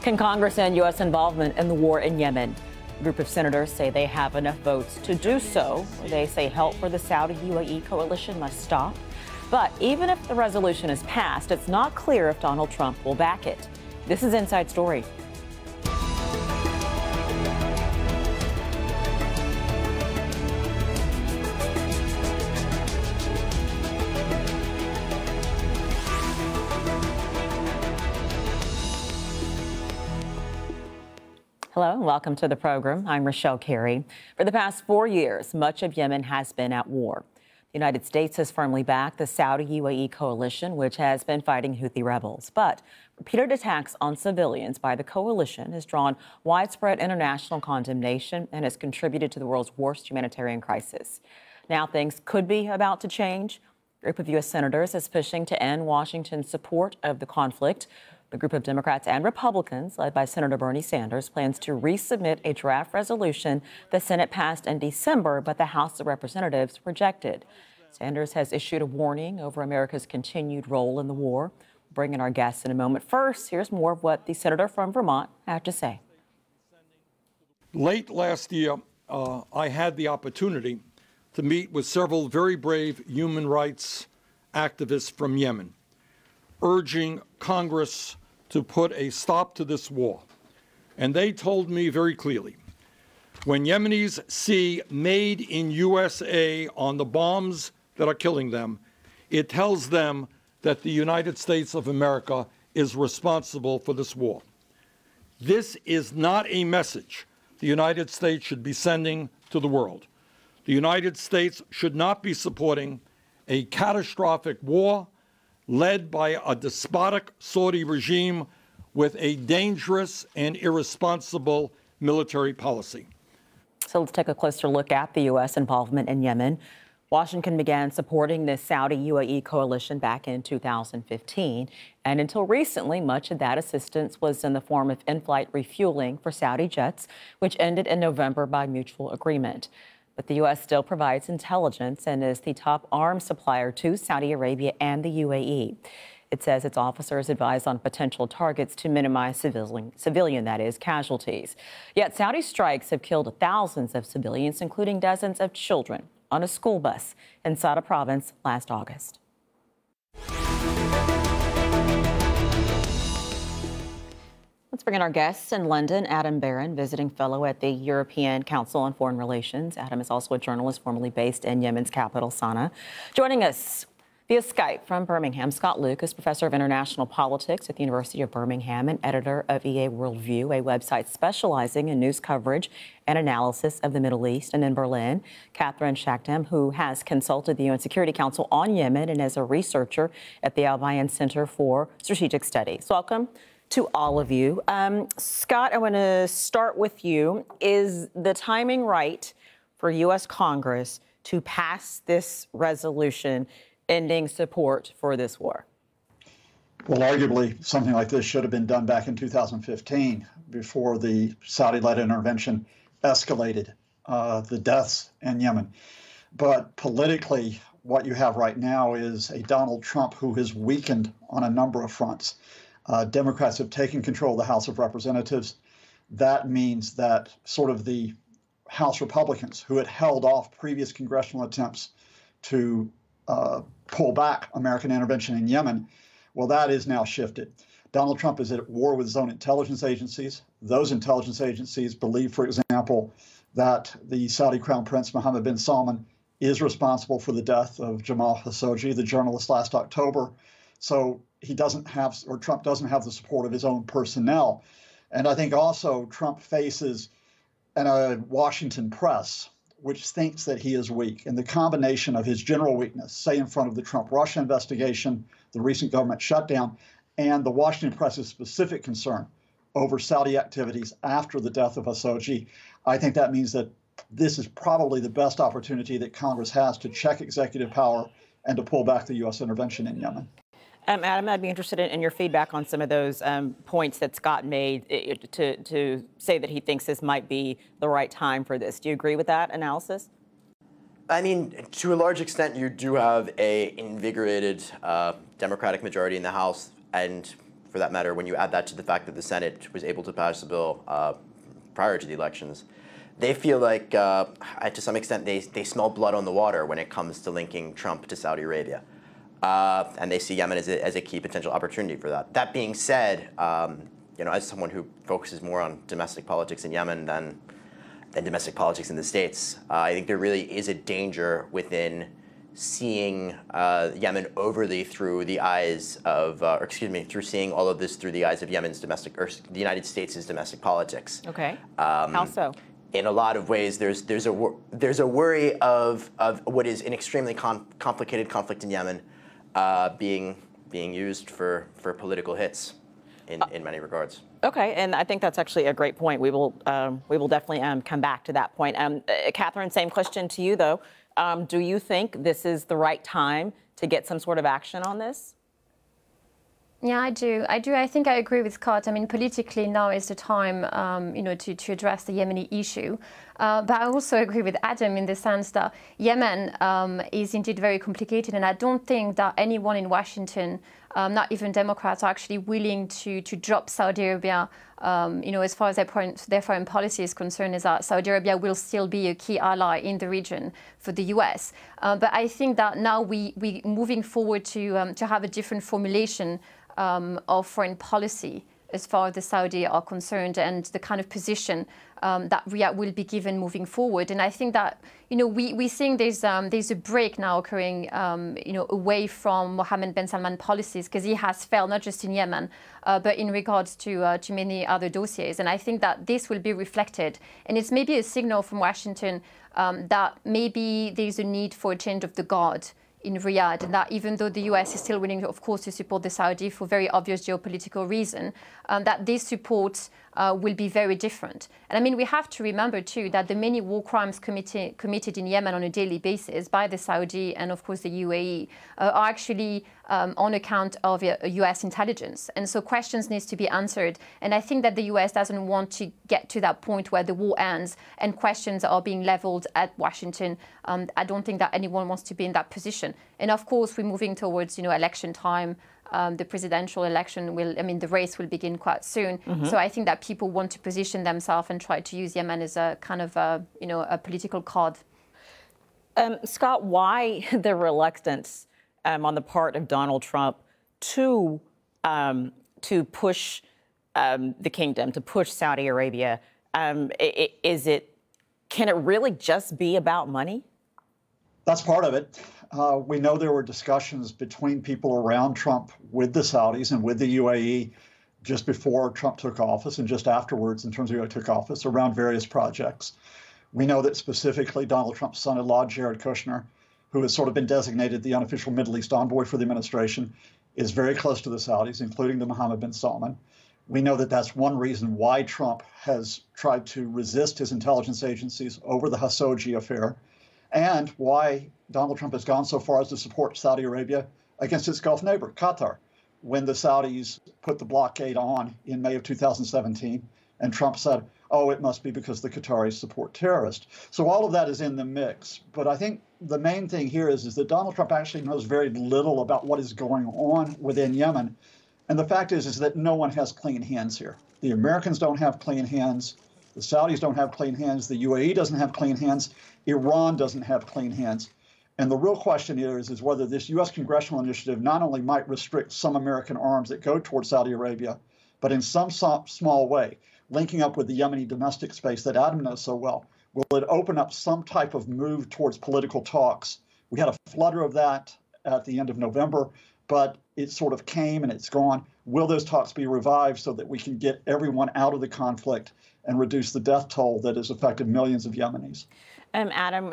Can Congress end U.S. involvement in the war in Yemen? A group of senators say they have enough votes to do so. They say help for the Saudi-UAE coalition must stop. But even if the resolution is passed, it's not clear if Donald Trump will back it. This is Inside Story. Hello and welcome to the program. I'm Richelle Carey. For the past 4 years, much of Yemen has been at war. The United States has firmly backed the Saudi-UAE coalition, which has been fighting Houthi rebels. But repeated attacks on civilians by the coalition has drawn widespread international condemnation and has contributed to the world's worst humanitarian crisis. Now things could be about to change. A group of U.S. senators is pushing to end Washington's support of the conflict. The group of Democrats and Republicans, led by Senator Bernie Sanders, plans to resubmit a draft resolution the Senate passed in December, but the House of Representatives rejected. Sanders has issued a warning over America's continued role in the war. We'll bring in our guests in a moment. First, here's more of what the senator from Vermont had to say. Late last year, I had the opportunity to meet with several very brave human rights activists from Yemen, urging Congress to put a stop to this war. And they told me very clearly, when Yemenis see made in USA on the bombs that are killing them, it tells them that the United States of America is responsible for this war. This is not a message the United States should be sending to the world. The United States should not be supporting a catastrophic war led by a despotic Saudi regime with a dangerous and irresponsible military policy. So let's take a closer look at the U.S. involvement in Yemen. Washington began supporting the Saudi-UAE coalition back in 2015. And until recently, much of that assistance was in the form of in-flight refueling for Saudi jets, which ended in November by mutual agreement. But the U.S. still provides intelligence and is the top arms supplier to Saudi Arabia and the UAE. It says its officers advise on potential targets to minimize civilian casualties. Yet Saudi strikes have killed thousands of civilians, including dozens of children, on a school bus in Sada province last August. Let's bring in our guests in London. Adam Barron, visiting fellow at the European Council on Foreign Relations. Adam is also a journalist formerly based in Yemen's capital, Sana'a. Joining us via Skype from Birmingham, Scott Luke is professor of international politics at the University of Birmingham and editor of EA Worldview, a website specializing in news coverage and analysis of the Middle East. And in Berlin, Catherine Schachtem, who has consulted the UN Security Council on Yemen and is a researcher at the Al Bayan Center for Strategic Studies. Welcome to all of you. Scott, I want to start with you. Is the timing right for U.S. Congress to pass this resolution ending support for this war? Well, arguably, something like this should have been done back in 2015 before the Saudi-led intervention escalated the deaths in Yemen. But politically, what you have right now is a Donald Trump who has weakened on a number of fronts. Democrats have taken control of the House of Representatives. That means that sort of the House Republicans who had held off previous congressional attempts to pull back American intervention in Yemen, well, that is now shifted. Donald Trump is at war with his own intelligence agencies. Those intelligence agencies believe, for example, that the Saudi Crown Prince Mohammed bin Salman is responsible for the death of Jamal Khashoggi, the journalist, last October. So he doesn't have, or Trump doesn't have, the support of his own personnel. And I think also Trump faces a Washington press which thinks that he is weak. And the combination of his general weakness, say in front of the Trump-Russia investigation, the recent government shutdown, and the Washington press's specific concern over Saudi activities after the death of Khashoggi, I think that means that this is probably the best opportunity that Congress has to check executive power and to pull back the U.S. intervention in Yemen. Adam, I'd be interested in your feedback on some of those points that Scott made to say that he thinks this might be the right time for this. Do you agree with that analysis? I mean, to a large extent, you do have a invigorated Democratic majority in the House, and for that matter, when you add that to the fact that the Senate was able to pass a bill prior to the elections, they feel like, to some extent, they smell blood on the water when it comes to linking Trump to Saudi Arabia. And they see Yemen as a key potential opportunity for that. That being said, as someone who focuses more on domestic politics in Yemen than domestic politics in the States, I think there really is a danger within seeing Yemen overly through the eyes of, through seeing all of this through the eyes of Yemen's domestic, or the United States' domestic politics. Okay. How so? In a lot of ways, there's a worry of what is an extremely complicated conflict in Yemen being used for political hits in many regards. Okay, and I think that's actually a great point. We will definitely come back to that point. Catherine, same question to you though. Do you think this is the right time to get some sort of action on this? Yeah, I do. I think I agree with Scott. I mean, politically now is the time, to address the Yemeni issue. But I also agree with Adam in the sense that Yemen is indeed very complicated, and I don't think that anyone in Washington, not even Democrats, are actually willing to drop Saudi Arabia. As far as their foreign policy is concerned, is that Saudi Arabia will still be a key ally in the region for the U.S. But I think that now we moving forward to have a different formulation of foreign policy as far as the Saudi are concerned, and the kind of position that Riyadh will be given moving forward. And I think that we're seeing there's a break now occurring away from Mohammed bin Salman policies, because he has failed not just in Yemen but in regards to many other dossiers. And I think that this will be reflected, and it's maybe a signal from Washington that maybe there's a need for a change of the guard in Riyadh, and that even though the US is still willing, of course, to support the Saudi for very obvious geopolitical reason, that this support will be very different. And I mean, we have to remember too that the many war crimes committed in Yemen on a daily basis by the Saudi and of course the UAE are actually on account of US intelligence. And so questions need to be answered. And I think that the US doesn't want to get to that point where the war ends and questions are being leveled at Washington. I don't think that anyone wants to be in that position. And of course, we're moving towards, election time. The presidential election the race will begin quite soon. Mm-hmm. So I think that people want to position themselves and try to use Yemen as a kind of a political card. Scott, why the reluctance on the part of Donald Trump to push the kingdom, to push Saudi Arabia? Can it really just be about money? That's part of it. We know there were discussions between people around Trump with the Saudis and with the UAE just before Trump took office and just afterwards in terms of who took office around various projects. We know that specifically Donald Trump's son-in-law, Jared Kushner, who has sort of been designated the unofficial Middle East envoy for the administration, is very close to the Saudis, including the Mohammed bin Salman. We know that that's one reason why Trump has tried to resist his intelligence agencies over the Khashoggi affair, and why Donald Trump has gone so far as to support Saudi Arabia against its Gulf neighbor, Qatar, when the Saudis put the blockade on in May of 2017, and Trump said, oh, it must be because the Qataris support terrorists. So all of that is in the mix. But I think the main thing here is that Donald Trump actually knows very little about what is going on within Yemen. And the fact is that no one has clean hands here. The Americans don't have clean hands. The Saudis don't have clean hands. The UAE doesn't have clean hands. Iran doesn't have clean hands. And the real question is whether this U.S. congressional initiative not only might restrict some American arms that go toward Saudi Arabia, but in some small way, linking up with the Yemeni domestic space that Adam knows so well, will it open up some type of move towards political talks? We had a flutter of that at the end of November, but it sort of came and it's gone. Will those talks be revived so that we can get everyone out of the conflict and reduce the death toll that has affected millions of Yemenis? Adam,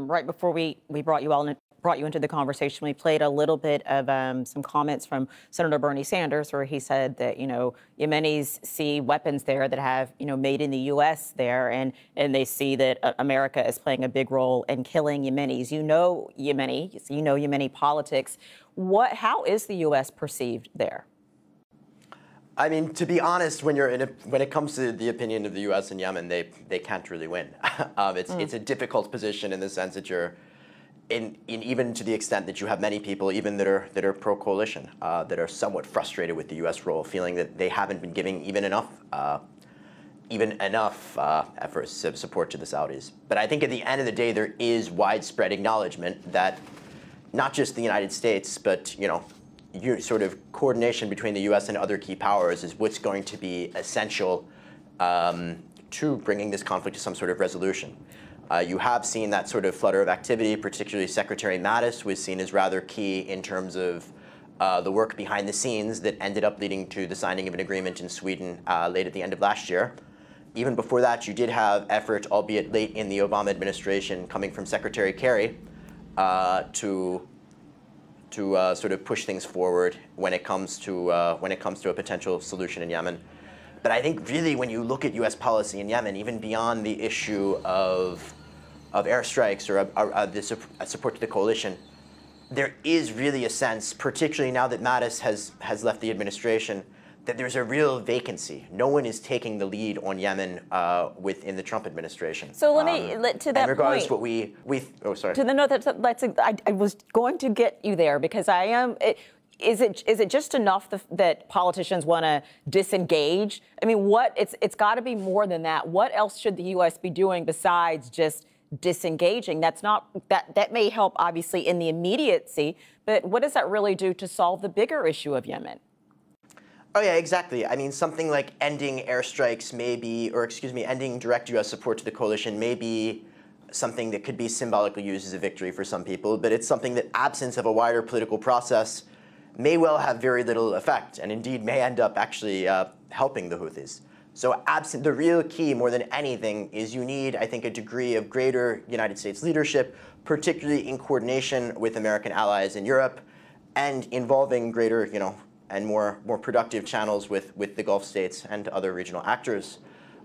right before we brought you into the conversation, we played a little bit of some comments from Senator Bernie Sanders, where he said that Yemenis see weapons there that have made in the U.S. there, and they see that America is playing a big role in killing Yemenis. Yemeni politics. How is the U.S. perceived there? I mean, to be honest, when it comes to the opinion of the U.S. and Yemen, they can't really win. It's a difficult position in the sense that even to the extent that you have many people, even that are pro-coalition, that are somewhat frustrated with the U.S. role, feeling that they haven't been giving even enough efforts of support to the Saudis. But I think at the end of the day, there is widespread acknowledgement that not just the United States, but sort of coordination between the U.S. and other key powers is what's going to be essential to bringing this conflict to some sort of resolution. You have seen that sort of flutter of activity, particularly Secretary Mattis was seen as rather key in terms of the work behind the scenes that ended up leading to the signing of an agreement in Sweden late at the end of last year. Even before that, you did have effort, albeit late in the Obama administration, coming from Secretary Carey to sort of push things forward when it comes to a potential solution in Yemen. But I think really when you look at U.S. policy in Yemen, even beyond the issue of airstrikes or the support to the coalition, there is really a sense, particularly now that Mattis has left the administration, that there's a real vacancy. No one is taking the lead on Yemen within the Trump administration. So let me, to that regardless point, what sorry. To the note I was going to get you there because I am. Is it just enough that politicians want to disengage? I mean, it's got to be more than that. What else should the U.S. be doing besides just disengaging? That may help, obviously, in the immediacy, but what does that really do to solve the bigger issue of Yemen? Oh yeah, exactly. I mean, something like ending airstrikes ending direct U.S. support to the coalition may be something that could be symbolically used as a victory for some people, but it's something that, absence of a wider political process, may well have very little effect, and indeed may end up actually helping the Houthis. So the real key, more than anything, is you need, I think, a degree of greater United States leadership, particularly in coordination with American allies in Europe, and involving greater, and more productive channels with the Gulf states and other regional actors.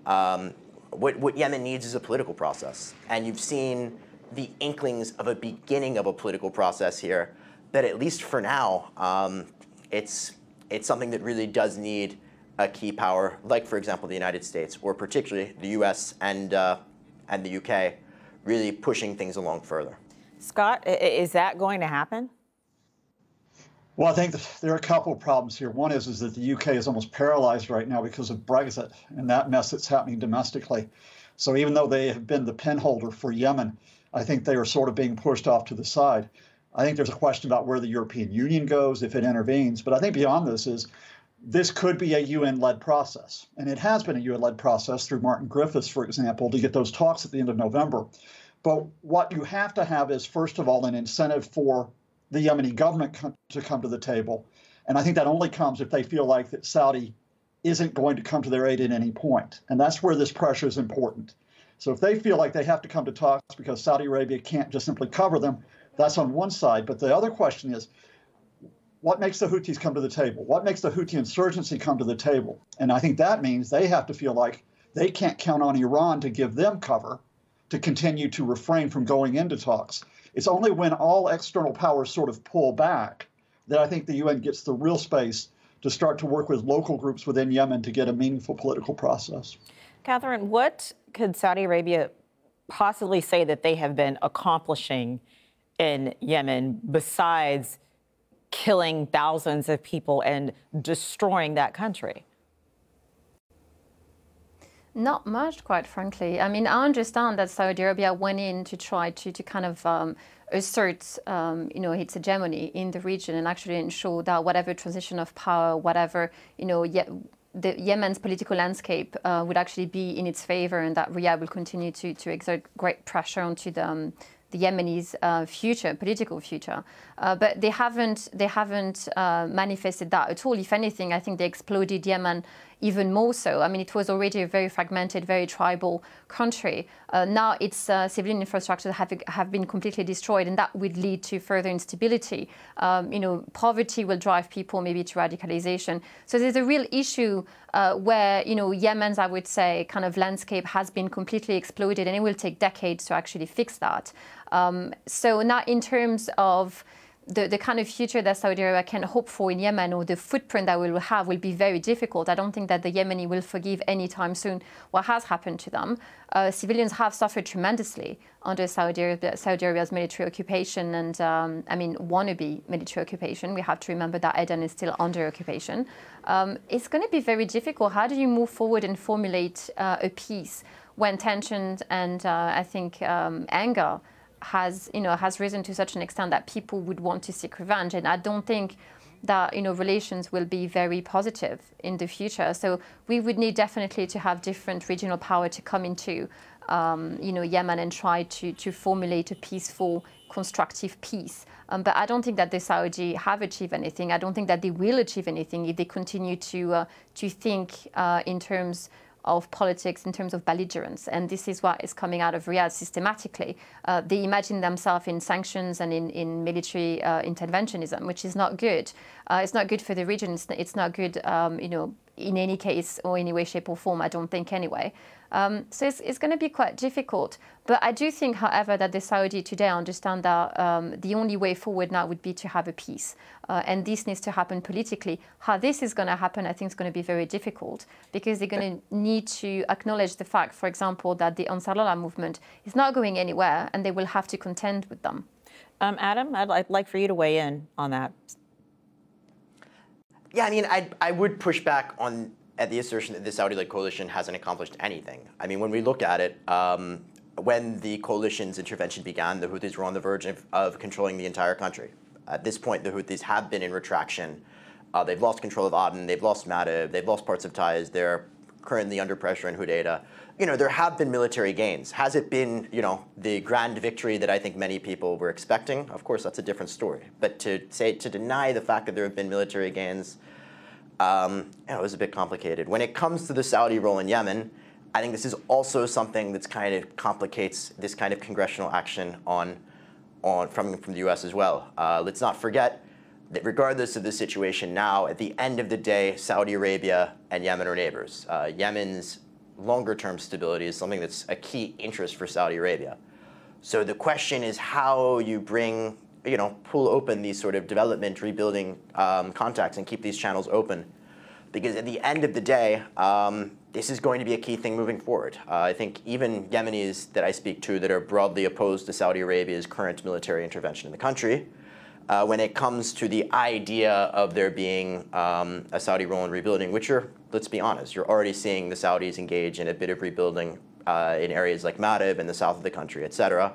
What Yemen needs is a political process, and you've seen the inklings of a beginning of a political process here. That at least for now, it's something that really does need a key power, like, for example, the United States, or particularly the U.S. and the U.K., really pushing things along further. Scott, is that going to happen? Well, I think there are a couple of problems here. One is that the UK is almost paralyzed right now because of Brexit and that mess that's happening domestically. So even though they have been the penholder for Yemen, I think they are sort of being pushed off to the side. I think there's a question about where the European Union goes if it intervenes. But I think beyond this could be a UN-led process. And it has been a UN-led process through Martin Griffiths, for example, to get those talks at the end of November. But what you have to have is, first of all, an incentive for the Yemeni government to come to the table. And I think that only comes if they feel like that Saudi isn't going to come to their aid at any point. And that's where this pressure is important. So if they feel like they have to come to talks because Saudi Arabia can't just simply cover them, that's on one side. But the other question is, what makes the Houthis come to the table? What makes the Houthi insurgency come to the table? And I think that means they have to feel like they can't count on Iran to give them cover to continue to refrain from going into talks. It's only when all external powers sort of pull back that I think the UN gets the real space to start to work with local groups within Yemen to get a meaningful political process. Catherine, what could Saudi Arabia possibly say that they have been accomplishing in Yemen besides killing thousands of people and destroying that country? Not much, quite frankly. I mean, I understand that Saudi Arabia went in to try to kind of assert, its hegemony in the region and actually ensure that whatever transition of power, whatever, the Yemen's political landscape would actually be in its favor, and that Riyadh will continue to exert great pressure onto the Yemenis' political future, but they haven't manifested that at all. If anything, I think they exploded Yemen even more so. I mean, it was already a very fragmented, very tribal country. Now its civilian infrastructure have been completely destroyed, and that would lead to further instability. Poverty will drive people maybe to radicalization. So there's a real issue where, Yemen's, I would say, kind of landscape has been completely exploded, and it will take decades to actually fix that. So now in terms of the kind of future that Saudi Arabia can hope for in Yemen, or the footprint that we will have, will be very difficult. I don't think that the Yemeni will forgive anytime soon what has happened to them. Civilians have suffered tremendously under Saudi Arabia's military occupation and, wannabe military occupation. We have to remember that Aden is still under occupation. It's going to be very difficult. How do you move forward and formulate a peace when tensions and, anger has risen to such an extent that people would want to seek revenge? And I don't think that relations will be very positive in the future. So we would need definitely to have different regional power to come into Yemen and try to formulate a peaceful, constructive peace. But I don't think that the Saudi have achieved anything. I don't think that they will achieve anything if they continue to think in terms of politics, in terms of belligerence. And this is what is coming out of Riyadh systematically. They imagine themselves in sanctions and in military interventionism, which is not good. It's not good for the region. It's not good, in any case or any way, shape or form, I don't think anyway. So it's going to be quite difficult. But I do think, however, that the Saudi today understand that the only way forward now would be to have a peace. And this needs to happen politically. How this is going to happen, I think, is going to be very difficult, because they're going to need to acknowledge the fact, for example, that the Ansar Allah movement is not going anywhere, and they will have to contend with them. Adam, I'd like for you to weigh in on that. Yeah, I would push back at the assertion that the Saudi-led coalition hasn't accomplished anything. When we look at it, when the coalition's intervention began, the Houthis were on the verge of controlling the entire country. At this point, the Houthis have been in retraction. They've lost control of Aden, they've lost Madib, they've lost parts of Taiz, they're currently under pressure in Hudaydah. There have been military gains. Has it been, the grand victory that I think many people were expecting? Of course, that's a different story. But to deny the fact that there have been military gains, it was a bit complicated. When it comes to the Saudi role in Yemen, I think this is also something that's kind of complicates this kind of congressional action from the U.S. as well. Let's not forget that regardless of the situation now, at the end of the day, Saudi Arabia and Yemen are neighbors. Yemen's longer-term stability is something that's a key interest for Saudi Arabia. So the question is how you pull open these sort of development, rebuilding contacts and keep these channels open. Because at the end of the day, this is going to be a key thing moving forward. I think even Yemenis that I speak to that are broadly opposed to Saudi Arabia's current military intervention in the country, when it comes to the idea of there being a Saudi role in rebuilding, which let's be honest, you're already seeing the Saudis engage in a bit of rebuilding in areas like Madib in the south of the country, et cetera.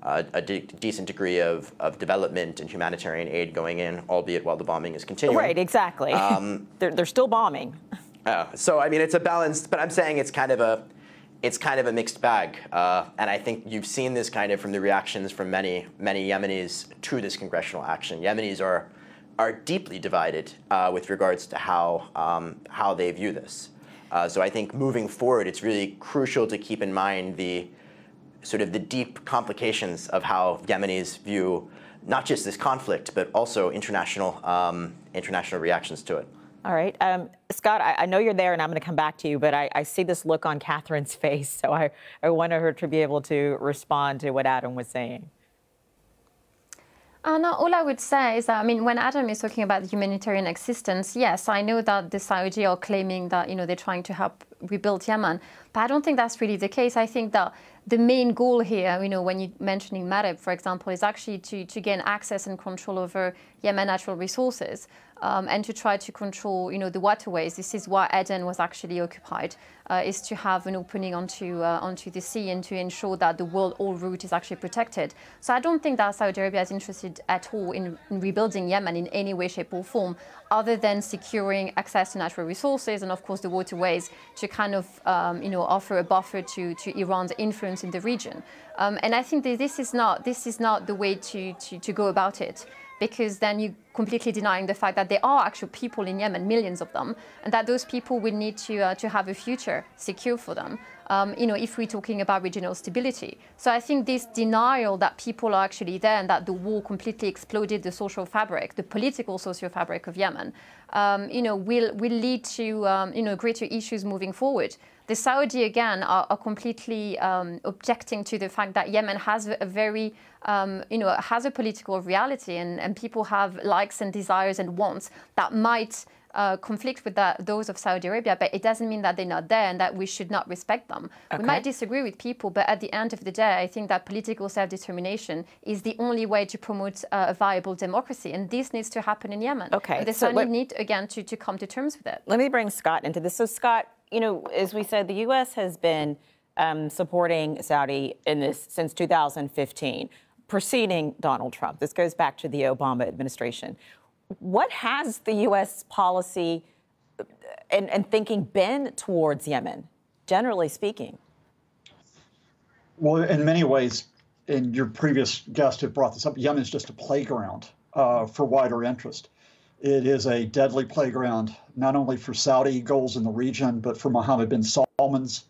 A decent degree of development and humanitarian aid going in, albeit while the bombing is continuing. Right, exactly. They're still bombing. So it's a balance, but I'm saying it's kind of a mixed bag, and I think you've seen this kind of from the reactions from many Yemenis to this congressional action. Yemenis are deeply divided with regards to how they view this. So I think moving forward, it's really crucial to keep in mind the deep complications of how Yemenis view not just this conflict, but also international reactions to it. All right. Scott, I know you're there, and I'm going to come back to you, but I see this look on Catherine's face, so I wanted her to be able to respond to what Adam was saying. No, all I would say is that, when Adam is talking about the humanitarian assistance, yes, I know that the Saudi are claiming that, they're trying to help rebuild Yemen, but I don't think that's really the case. I think that the main goal here, when you're mentioning Madib, for example, is actually to gain access and control over Yemen natural resources, and to try to control, the waterways. This is why Aden was actually occupied, is to have an opening onto the sea and to ensure that the world oil route is actually protected. So I don't think that Saudi Arabia is interested at all in rebuilding Yemen in any way, shape or form, other than securing access to natural resources and, of course, the waterways to kind of, offer a buffer to Iran's influence in the region. And I think that this is not the way to go about it, because then you're completely denying the fact that there are actual people in Yemen, millions of them, and that those people will need to have a future secure for them. If we're talking about regional stability. So I think this denial that people are actually there and that the war completely exploded the social fabric, the political social fabric of Yemen, will lead to, greater issues moving forward. The Saudi, again, are completely objecting to the fact that Yemen has a very, has a political reality and people have likes and desires and wants that might conflict with those of Saudi Arabia, but it doesn't mean that they're not there and that we should not respect them. Okay. We might disagree with people, but at the end of the day, I think that political self-determination is the only way to promote a viable democracy, and this needs to happen in Yemen. Okay. And the Saudi need, again, to come to terms with it. Let me bring Scott into this. So, Scott, as we said, the U.S. has been supporting Saudi in this since 2015, preceding Donald Trump. This goes back to the Obama administration. What has the U.S. policy and thinking been towards Yemen, generally speaking? Well, in many ways, and your previous guest had brought this up, Yemen is just a playground for wider interest. It is a deadly playground, not only for Saudi goals in the region, but for Mohammed bin Salman's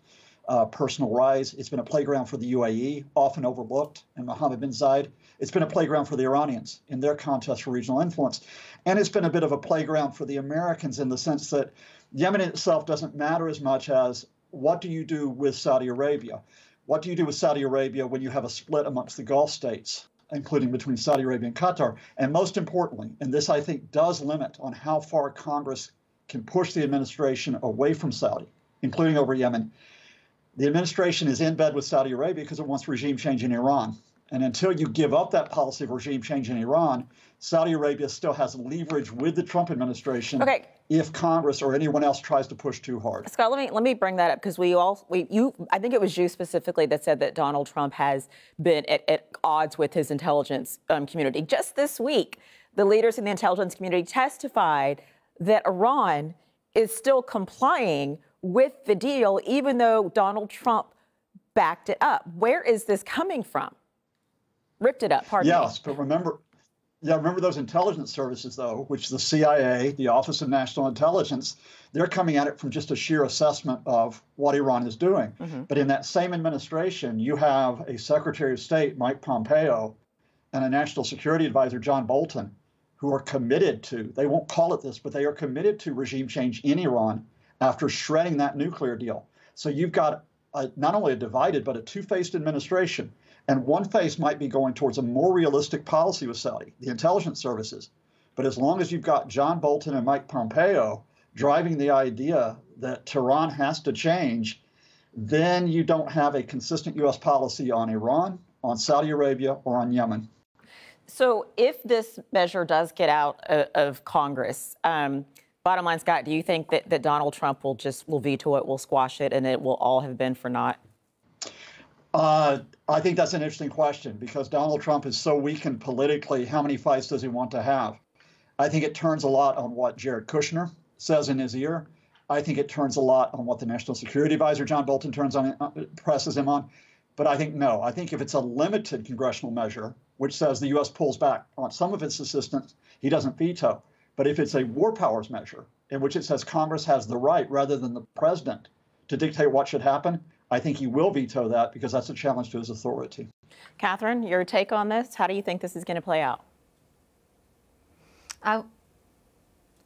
personal rise. It's been a playground for the UAE, often overlooked, and Mohammed bin Zayed. It's been a playground for the Iranians in their contest for regional influence. And it's been a bit of a playground for the Americans in the sense that Yemen itself doesn't matter as much as what do you do with Saudi Arabia? What do you do with Saudi Arabia when you have a split amongst the Gulf states, including between Saudi Arabia and Qatar? And most importantly, and this I think does limit on how far Congress can push the administration away from Saudi, including over Yemen, the administration is in bed with Saudi Arabia because it wants regime change in Iran. And until you give up that policy of regime change in Iran, Saudi Arabia still has leverage with the Trump administration if Congress or anyone else tries to push too hard. Scott, let me bring that up because I think it was you specifically that said that Donald Trump has been at odds with his intelligence community. Just this week, the leaders in the intelligence community testified that Iran is still complying with the deal, even though Donald Trump backed it up. Where is this coming from? Ripped it up, pardon me. Yes, but remember those intelligence services, though, which the CIA, the Office of National Intelligence, they're coming at it from just a sheer assessment of what Iran is doing. Mm-hmm. But in that same administration, you have a Secretary of State, Mike Pompeo, and a National Security Advisor, John Bolton, who are committed to, they won't call it this, but they are committed to regime change in Iran after shredding that nuclear deal. So you've got not only a divided, but a two-faced administration. And one face might be going towards a more realistic policy with Saudi, the intelligence services. But as long as you've got John Bolton and Mike Pompeo driving the idea that Tehran has to change, then you don't have a consistent U.S. policy on Iran, on Saudi Arabia, or on Yemen. So if this measure does get out of Congress, bottom line, Scott, do you think that Donald Trump will veto it, will squash it, and it will all have been for naught? I think that's an interesting question because Donald Trump is so weakened politically. How many fights does he want to have? I think it turns a lot on what Jared Kushner says in his ear. I think it turns a lot on what the National Security Advisor, John Bolton, presses him on. But I think no. I think if it's a limited congressional measure, which says the U.S. pulls back on some of its assistance, he doesn't veto. But if it's a war powers measure in which it says Congress has the right rather than the president to dictate what should happen, I think he will veto that because that's a challenge to his authority. Catherine, your take on this? How do you think this is going to play out?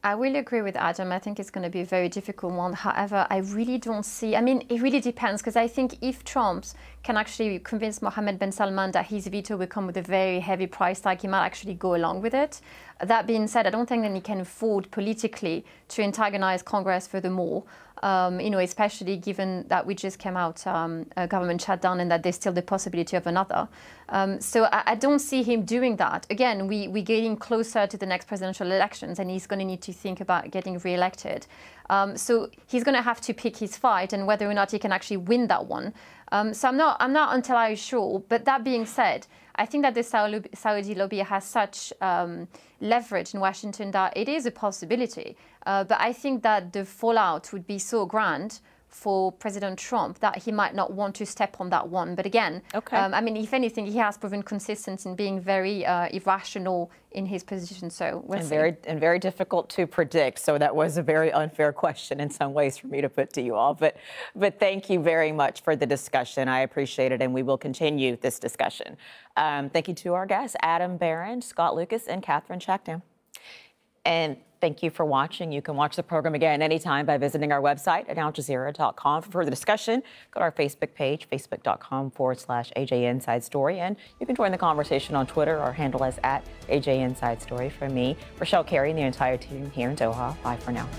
I will agree with Adam. I think it's going to be a very difficult one. However, I really don't see, it really depends because I think if Trump can actually convince Mohammed bin Salman that his veto will come with a very heavy price tag, he might actually go along with it. That being said, I don't think that he can afford politically to antagonize Congress furthermore. Especially given that we just came out a government shutdown and that there's still the possibility of another. So I don't see him doing that. Again, we're getting closer to the next presidential elections and he's going to need to think about getting re-elected. So he's going to have to pick his fight and whether or not he can actually win that one. So I'm not entirely sure. But that being said, I think that the Saudi lobby has such leverage in Washington that it is a possibility. But I think that the fallout would be so grand for President Trump that he might not want to step on that one. But again, I mean, if anything, he has proven consistent in being very irrational in his position. So we'll see. Very difficult to predict. So that was a very unfair question in some ways for me to put to you all. But thank you very much for the discussion. I appreciate it, and we will continue this discussion. Thank you to our guests, Adam Barron, Scott Lucas, and Catherine Shackdown. And thank you for watching. You can watch the program again anytime by visiting our website at aljazeera.com for further discussion. Go to our Facebook page, facebook.com/AJ Inside Story. And you can join the conversation on Twitter. Our handle is @AJ Inside Story. From me, Richelle, Carey, and the entire team here in Doha. Bye for now.